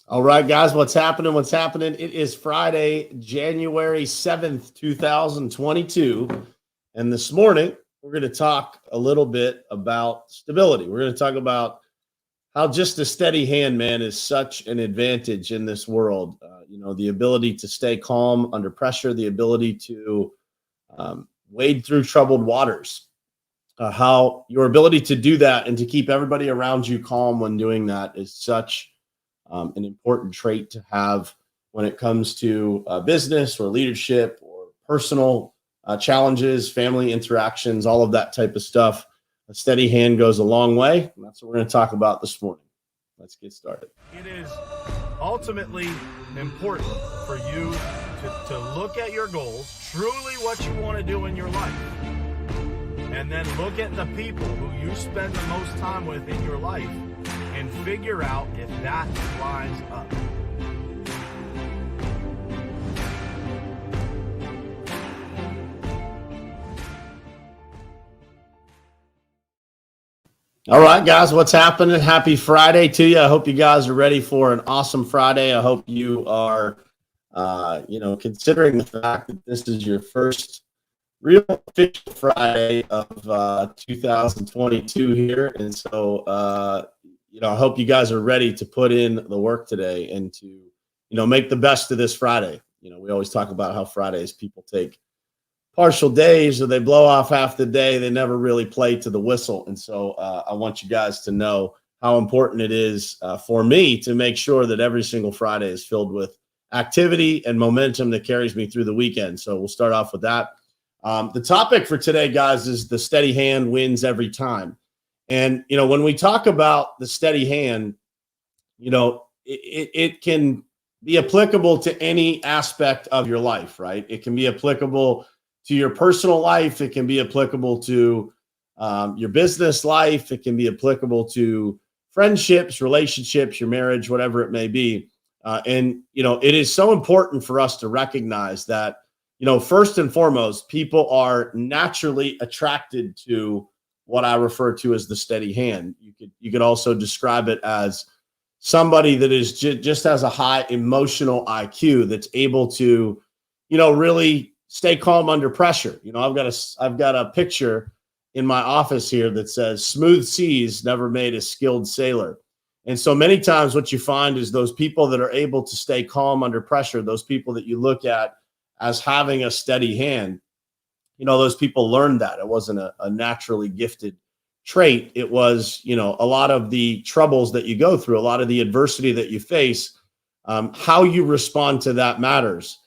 All right, guys, what's happening? What's happening? It is Friday, January 7th, 2022. And this morning, we're going to talk a little bit about stability. We're going to talk about how just a steady hand, man, is such an advantage in this world. The ability to stay calm under pressure, the ability to wade through troubled waters. How your ability to do that and to keep everybody around you calm when doing that is such an important trait to have when it comes to business or leadership or personal challenges, family interactions, all of that type of stuff. A steady hand goes a long way. And that's what we're going to talk about this morning. Let's get started. It is ultimately important for you to look at your goals, truly what you want to do in your life, and then look at the people who you spend the most time with in your life and figure out if that lines up. All right, guys, what's happening? Happy Friday to you. I hope you guys are ready for an awesome Friday. I hope you are, considering the fact that this is your first real official Friday of 2022 here. And so, I hope you guys are ready to put in the work today and to, make the best of this Friday. We always talk about how Fridays people take partial days or they blow off half the day. They never really play to the whistle. And so I want you guys to know how important it is for me to make sure that every single Friday is filled with activity and momentum that carries me through the weekend. So we'll start off with that. The topic for today, guys, is the steady hand wins every time. And, when we talk about the steady hand, it can be applicable to any aspect of your life, right? It can be applicable to your personal life. It can be applicable to your business life. It can be applicable to friendships, relationships, your marriage, whatever it may be. It is so important for us to recognize that, first and foremost, people are naturally attracted to what I refer to as the steady hand. You could also describe it as somebody that is just has a high emotional IQ that's able to, really stay calm under pressure. I've got a picture in my office here that says smooth seas never made a skilled sailor. And so many times what you find is those people that are able to stay calm under pressure, those people that you look at as having a steady hand, those people learned that. It wasn't a naturally gifted trait. It was, a lot of the troubles that you go through, a lot of the adversity that you face, how you respond to that matters.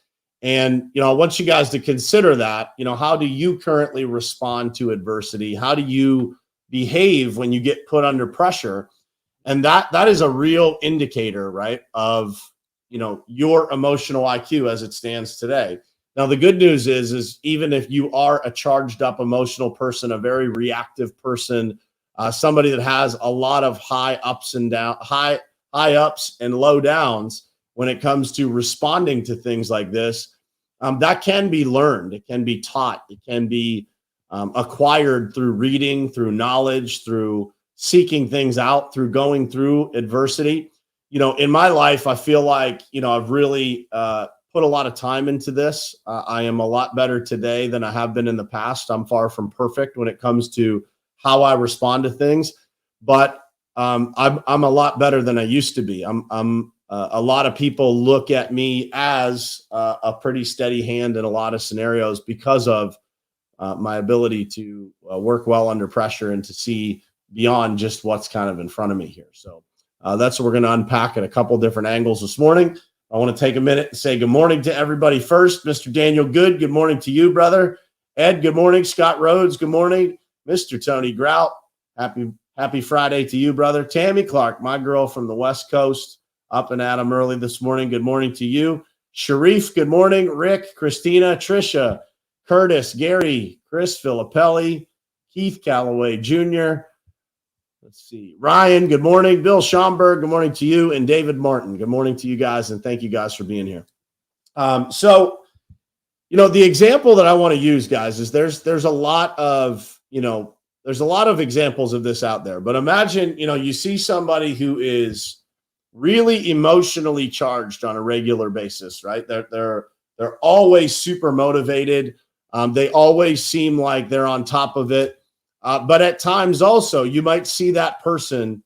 And, I want you guys to consider that, how do you currently respond to adversity? How do you behave when you get put under pressure? And that is a real indicator, right, of, your emotional IQ as it stands today. Now, the good news is even if you are a charged up emotional person, a very reactive person, somebody that has a lot of high ups and low downs when it comes to responding to things like this, that can be learned. It can be taught. It can be acquired through reading, through knowledge, through seeking things out, through going through adversity. In my life, I feel like, I've really put a lot of time into this. I am a lot better today than I have been in the past. I'm far from perfect when it comes to how I respond to things, but I'm a lot better than I used to be. A lot of people look at me as a pretty steady hand in a lot of scenarios because of my ability to work well under pressure and to see beyond just what's kind of in front of me here. So that's what we're going to unpack at a couple different angles this morning. I want to take a minute and say good morning to everybody first. Mr. Daniel Good, good morning to you, brother. Ed, good morning. Scott Rhodes, good morning. Mr. Tony Grout, happy Friday to you, brother. Tammy Clark, my girl from the West Coast, up and at 'em early this morning. Good morning to you. Sharif, good morning. Rick, Christina, Trisha, Curtis, Gary, Chris Filippelli, Keith Calloway Jr., let's see. Ryan, good morning. Bill Schomburg, good morning to you. And David Martin, good morning to you guys. And thank you guys for being here. The example that I want to use, guys, is there's a lot of, there's a lot of examples of this out there. But imagine, you see somebody who is really emotionally charged on a regular basis, right? They're always super motivated. They always seem like they're on top of it. But at times also, you might see that person,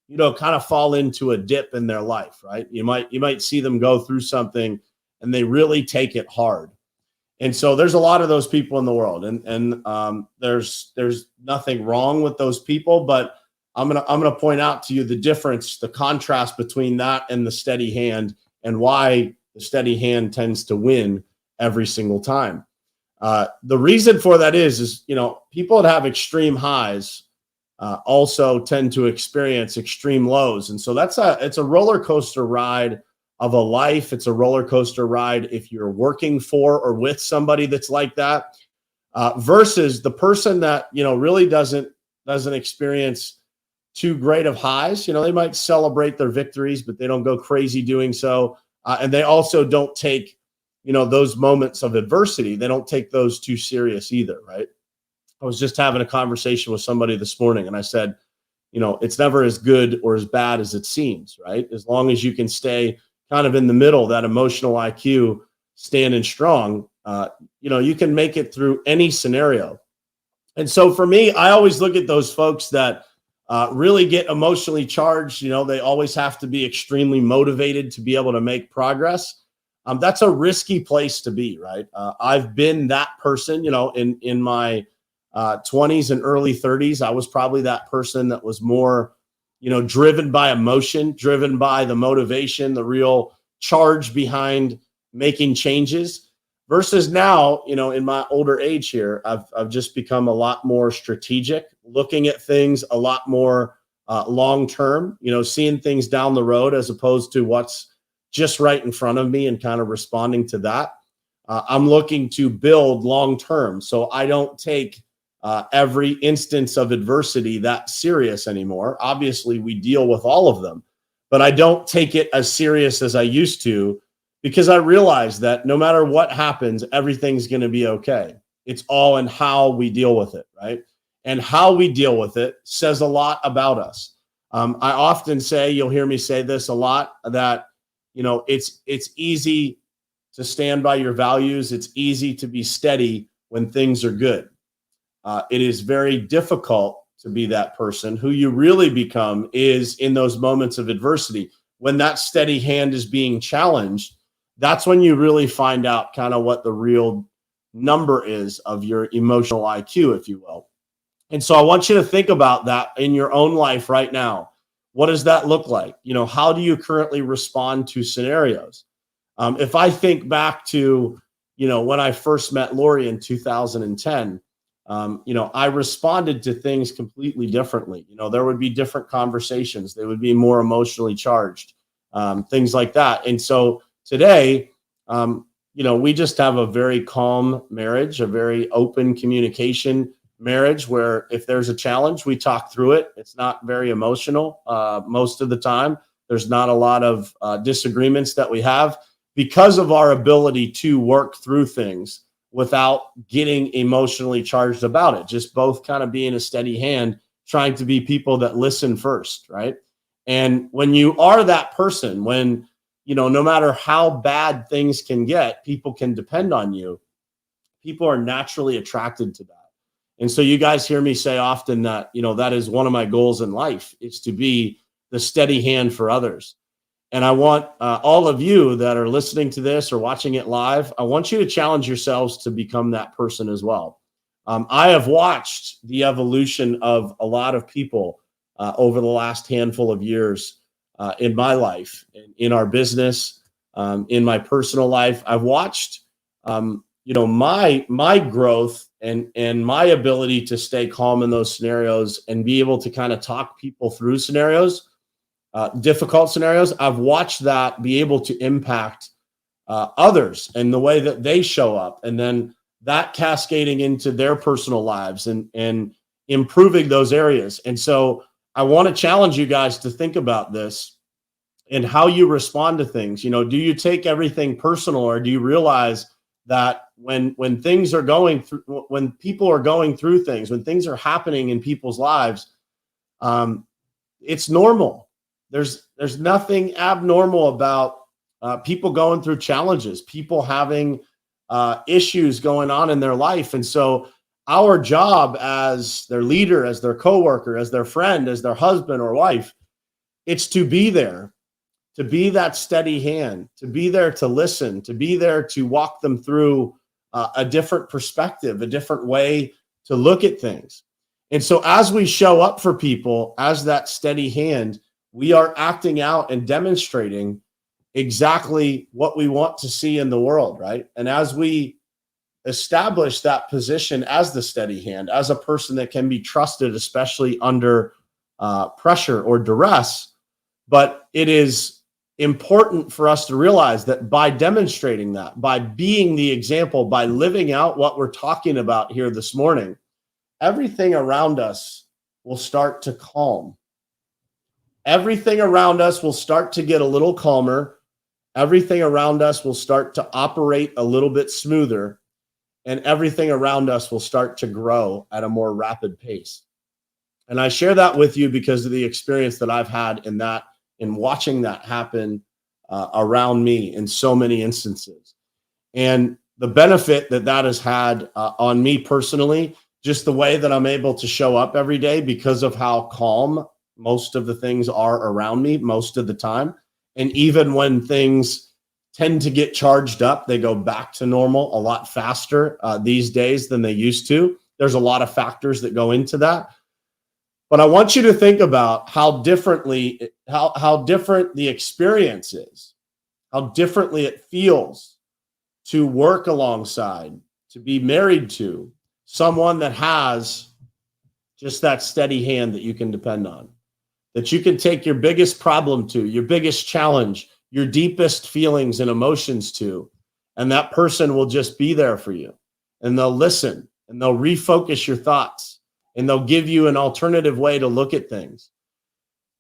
kind of fall into a dip in their life, right? You might see them go through something and they really take it hard. And so there's a lot of those people in the world, and there's nothing wrong with those people, but I'm gonna point out to you the difference, the contrast between that and the steady hand, and why the steady hand tends to win every single time. The reason for that is people that have extreme highs also tend to experience extreme lows, and so it's a roller coaster ride of a life. It's a roller coaster ride if you're working for or with somebody that's like that, versus the person that really doesn't experience too great of highs. They might celebrate their victories, but they don't go crazy doing so, and they also don't take those moments of adversity. They don't take those too serious either, right? I was just having a conversation with somebody this morning, and I said, it's never as good or as bad as it seems, right? As long as you can stay kind of in the middle, that emotional IQ standing strong, you can make it through any scenario. And so for me, I always look at those folks that really get emotionally charged. They always have to be extremely motivated to be able to make progress. That's a risky place to be, right? I've been that person, in my 20s and early 30s. I was probably that person that was more driven by emotion, driven by the motivation, the real charge behind making changes, versus now, in my older age here, I've just become a lot more strategic, looking at things a lot more long-term, seeing things down the road as opposed to what's just right in front of me and kind of responding to that. I'm looking to build long-term. So I don't take every instance of adversity that serious anymore. Obviously, we deal with all of them, but I don't take it as serious as I used to, because I realize that no matter what happens, everything's going to be okay. It's all in how we deal with it, right? And how we deal with it says a lot about us. I often say, you'll hear me say this a lot, that it's easy to stand by your values. It's easy to be steady when things are good. It is very difficult to be that person. Who you really become is in those moments of adversity. When that steady hand is being challenged, that's when you really find out kind of what the real number is of your emotional IQ, if you will. And so I want you to think about that in your own life right now. What does that look like? How do you currently respond to scenarios? If I think back to, when I first met Lori in 2010, I responded to things completely differently. There would be different conversations. They would be more emotionally charged, things like that. And so today, we just have a very calm marriage, a very open communication marriage, where if there's a challenge, we talk through it. It's not very emotional most of the time. There's not a lot of disagreements that we have, because of our ability to work through things without getting emotionally charged about it. Just both kind of being a steady hand, trying to be people that listen first, right? And when you are that person, when, no matter how bad things can get, people can depend on you, people are naturally attracted to that. And so you guys hear me say often that, that is one of my goals in life, is to be the steady hand for others. And I want all of you that are listening to this or watching it live, I want you to challenge yourselves to become that person as well. I have watched the evolution of a lot of people over the last handful of years in my life, in our business, in my personal life. I've watched, my growth and my ability to stay calm in those scenarios and be able to kind of talk people through scenarios. Difficult scenarios. I've watched that be able to impact others and the way that they show up, and then that cascading into their personal lives and improving those areas. And so I want to challenge you guys to think about this and how you respond to things. Do you take everything personal, or do you realize that when things are going through, when people are going through things, when things are happening in people's lives, it's normal. there's nothing abnormal about people going through challenges, people having issues going on in their life. And so our job as their leader, as their coworker, as their friend, as their husband or wife, it's to be there, to be that steady hand, to be there to listen, to be there to walk them through a different perspective, a different way to look at things. And so as we show up for people as that steady hand, we are acting out and demonstrating exactly what we want to see in the world, right? And as we establish that position as the steady hand, as a person that can be trusted, especially under pressure or duress, but it is important for us to realize that by demonstrating that, by being the example, by living out what we're talking about here this morning, everything around us will start to calm. Everything around us will start to get a little calmer. Everything around us will start to operate a little bit smoother, and everything around us will start to grow at a more rapid pace. And I share that with you because of the experience that I've had in watching that happen around me in so many instances. And the benefit that has had on me personally, just the way that I'm able to show up every day because of how calm most of the things are around me most of the time. And even when things tend to get charged up, they go back to normal a lot faster these days than they used to. There's a lot of factors that go into that. But I want you to think about how different the experience is, how differently it feels to work alongside, to be married to someone that has just that steady hand that you can depend on, that you can take your biggest problem to, your biggest challenge, your deepest feelings and emotions to, and that person will just be there for you, and they'll listen, and they'll refocus your thoughts, and they'll give you an alternative way to look at things.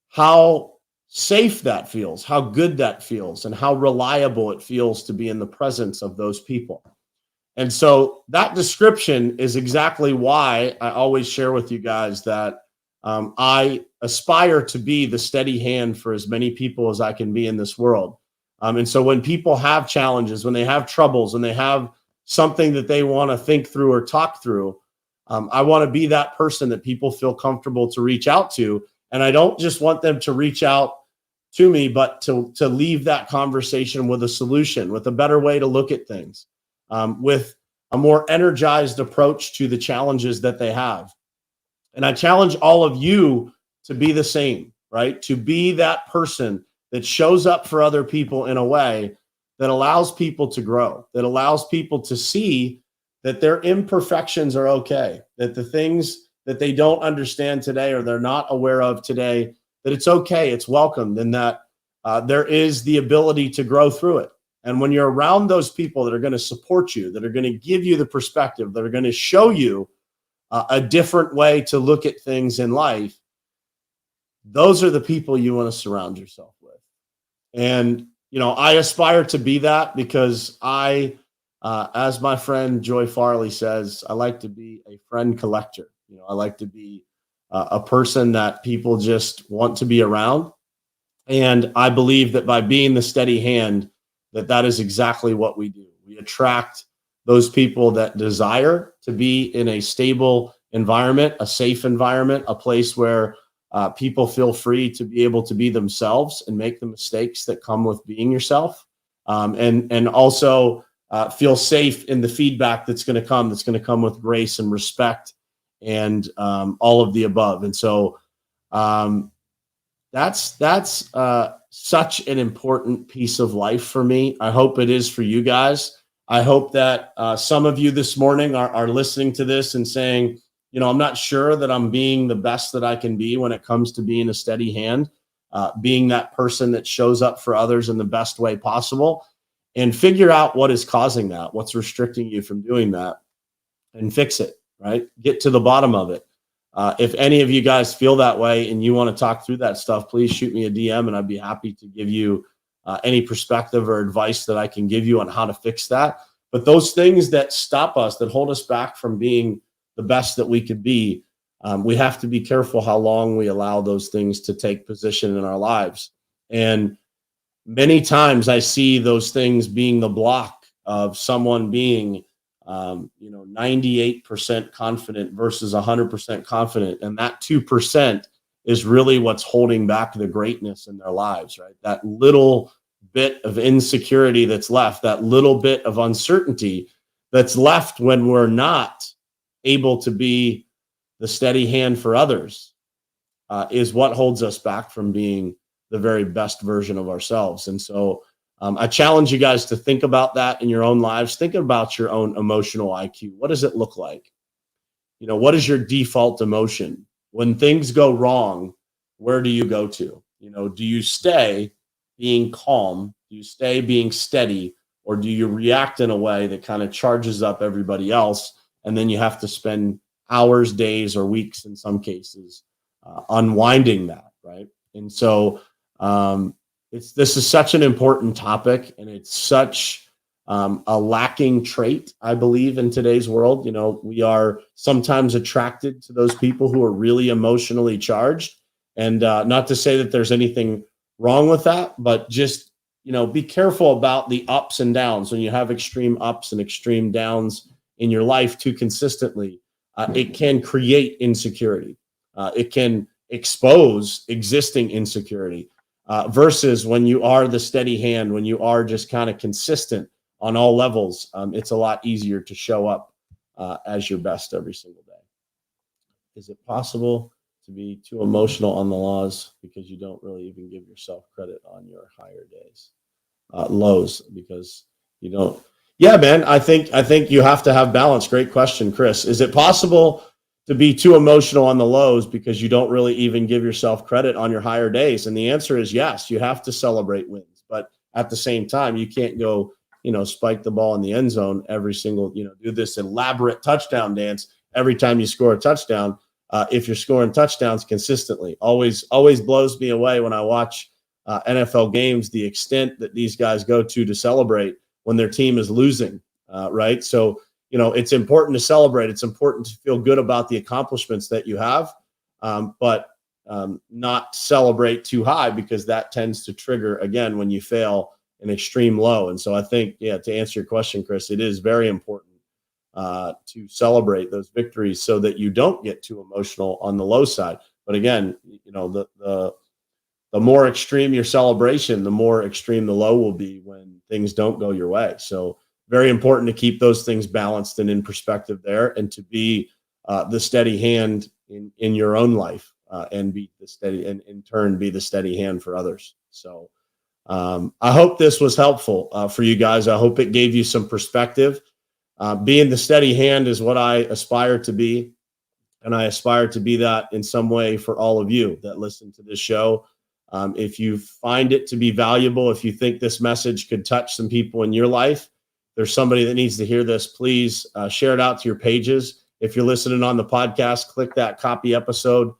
How safe that feels, how good that feels, and how reliable it feels to be in the presence of those people. And so that description is exactly why I always share with you guys that I aspire to be the steady hand for as many people as I can be in this world. And so when people have challenges, when they have troubles, when they have something that they want to think through or talk through, I want to be that person that people feel comfortable to reach out to. And I don't just want them to reach out to me, but to leave that conversation with a solution, with a better way to look at things, with a more energized approach to the challenges that they have. And I challenge all of you to be the same, right? To be that person that shows up for other people in a way that allows people to grow, that allows people to see that their imperfections are okay, that the things that they don't understand today or they're not aware of today, that it's okay, it's welcomed, and that there is the ability to grow through it. And when you're around those people that are going to support you, that are going to give you the perspective, that are going to show you a different way to look at things in life, those are the people you want to surround yourself with. And, you know, I aspire to be that because as my friend Joy Farley says, I like to be a friend collector. You know, I like to be a person that people just want to be around. And I believe that by being the steady hand, that is exactly what we do. We attract those people that desire to be in a stable environment, a safe environment, a place where people feel free to be able to be themselves and make the mistakes that come with being yourself, and also feel safe in the feedback that's going to come with grace and respect and all of the above. And so that's such an important piece of life for me. I hope it is for you guys. I hope that some of you this morning are listening to this and saying, you know, I'm not sure that I'm being the best that I can be when it comes to being a steady hand, being that person that shows up for others in the best way possible, and figure out what is causing that, what's restricting you from doing that, and fix it, right? Get to the bottom of it. If any of you guys feel that way and you want to talk through that stuff, please shoot me a DM and I'd be happy to give you any perspective or advice that I can give you on how to fix that. But those things that stop us, that hold us back from being the best that we could be, we have to be careful how long we allow those things to take position in our lives. And many times I see those things being the block of someone being 98% confident versus 100% confident. And that 2% is really what's holding back the greatness in their lives, right? That little bit of insecurity that's left, that little bit of uncertainty that's left when we're not able to be the steady hand for others, is what holds us back from being the very best version of ourselves. And so I challenge you guys to think about that in your own lives. Think about your own emotional IQ. What does it look like? What is your default emotion? When things go wrong, where do you go to? Do you stay being calm? Do you stay being steady? Or do you react in a way that kind of charges up everybody else? And then you have to spend hours, days, or weeks in some cases unwinding that, right? And so this is such an important topic, and it's such a lacking trait, I believe, in today's world. We are sometimes attracted to those people who are really emotionally charged, and not to say that there's anything wrong with that, but just be careful about the ups and downs. When you have extreme ups and extreme downs in your life too consistently, it can create insecurity. It can expose existing insecurity. Versus when you are the steady hand, when you are just kind of consistent on all levels, it's a lot easier to show up as your best every single day. Is it possible to be too emotional on the laws because you don't really even give yourself credit on your higher days? Lows, because you don't. Yeah, man, I think you have to have balance. Great question, Chris. Is it possible to be too emotional on the lows because you don't really even give yourself credit on your higher days? And the answer is yes. You have to celebrate wins, but at the same time, you can't go, spike the ball in the end zone every single, do this elaborate touchdown dance every time you score a touchdown. If you're scoring touchdowns consistently, always blows me away when I watch NFL games, the extent that these guys go to celebrate when their team is losing, right? So, it's important to celebrate. It's important to feel good about the accomplishments that you have, but not celebrate too high, because that tends to trigger, again, when you fail, an extreme low. And so I think, to answer your question, Chris, it is very important to celebrate those victories so that you don't get too emotional on the low side. But again, the more extreme your celebration, the more extreme the low will be when things don't go your way. So very important to keep those things balanced and in perspective there, and to be the steady hand in your own life, and be the steady, and in turn be the steady hand for others. So I hope this was helpful for you guys. I hope it gave you some perspective. Being the steady hand is what I aspire to be, and I aspire to be that in some way for all of you that listen to this show. If you find it to be valuable, if you think this message could touch some people in your life, there's somebody that needs to hear this, please share it out to your pages. If you're listening on the podcast, click that copy episode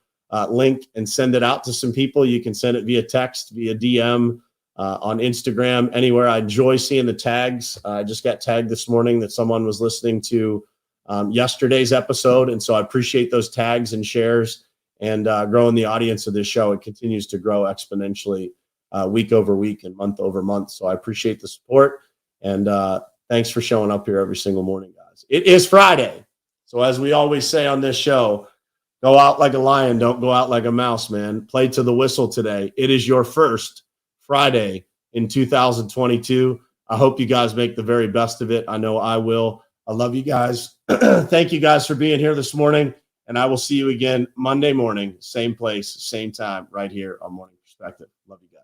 link and send it out to some people. You can send it via text, via DM, on Instagram, anywhere. I enjoy seeing the tags. I just got tagged this morning that someone was listening to yesterday's episode. And so I appreciate those tags and shares, and growing the audience of this show. It continues to grow exponentially week over week and month over month. So I appreciate the support, and thanks for showing up here every single morning, guys. It is Friday. So as we always say on this show, go out like a lion, don't go out like a mouse, man. Play to the whistle today. It is your first Friday in 2022. I hope you guys make the very best of it. I know I will. I love you guys. Thank you guys for being here this morning. And I will see you again Monday morning, same place, same time, right here on Morning Perspective. Love you guys.